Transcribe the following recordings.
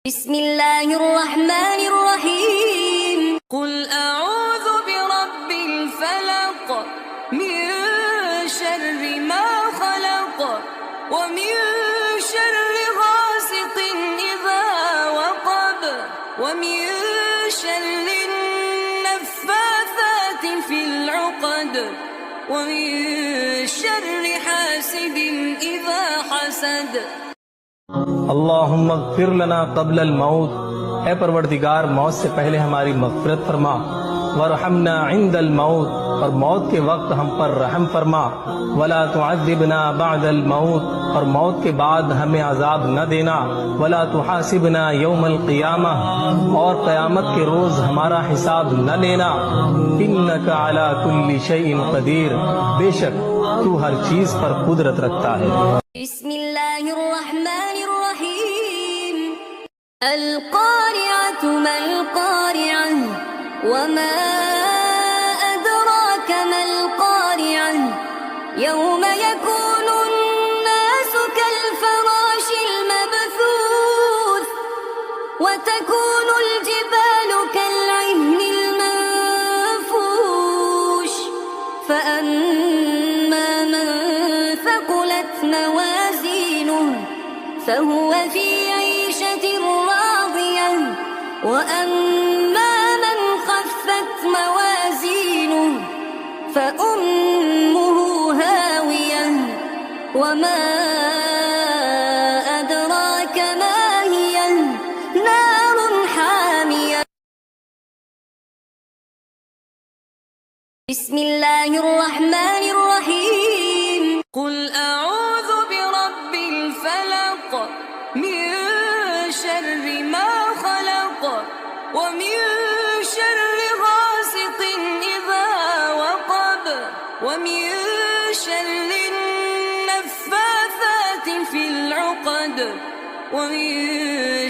بسم الله الرحمن الرحيم قل أعوذ برب الفلق من شر ما خلق ومن شر غاسق إذا وقب ومن شر النفاثات في العقد ومن شر حاسد إذا حسد اللہم اغفر لنا قبل الموت، اے پروردگار موت سے پہلے ہماری مغفرت فرما، ورحمنا عند الموت، اور موت کے وقت ہم پر رحم فرما، ولا تعذبنا بعد الموت، اور موت کے بعد ہمیں عذاب نہ دینا، ولا تحاسبنا یوم القیامہ، اور قیامت کے روز ہمارا حساب نہ لینا، انک علی کل شیء قدیر، بے شک تو ہر چیز پر قدرت رکھتا ہے۔ بسم الله الرحمن الرحيم القارعة ما القارعة وما أدراك ما القارعة يوم يكون الناس كالفراش المبثوث وتكون الجبال كالعهن المنفوش فأما من ثقلت موازينه فهو في عيشة راضية وأما من خفت موازينه فأمه هاوية وما أدراك ما هي نار حامية بسم الله الرحمن الرحيم قل أعوذ برب الفلق من شر ما خلق ومن شر غاسق إذا وقب ومن شر النفاثات في العقد ومن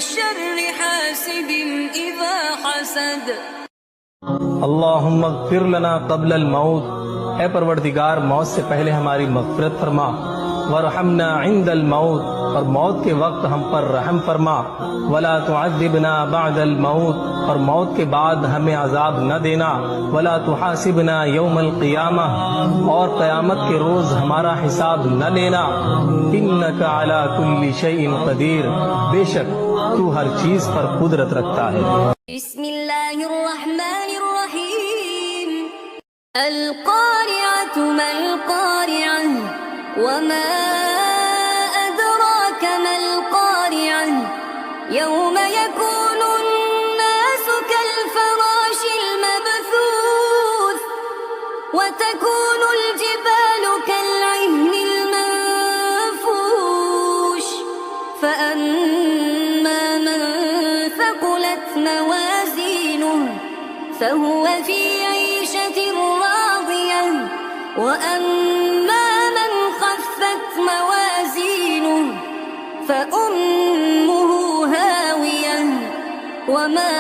شر حاسد إذا حسد اللہم اغفر لنا قبل الموت، اے پروردگار موت سے پہلے ہماری مغفرت فرما، ورحمنا عند الموت، اور موت کے وقت ہم پر رحم فرما، ولا تعذبنا بعد الموت، اور موت کے بعد ہمیں عذاب نہ دینا، ولا تحاسبنا یوم القیامہ، اور قیامت کے روز ہمارا حساب نہ لینا، انک علی کل شیء قدیر، بے شک تو ہر چیز پر قدرت رکھتا ہے۔ بسم الله الرحمن الرحيم القارعة ما القارعة وما أدراك ما القارعة يوم يكون الناس كالفراش المبثوث وتكون الجبال كالعهن المنفوش فأما من ثقلت موازينه فهو في عيشة راضية وأما من خفت موازينه فأمه هاوية وما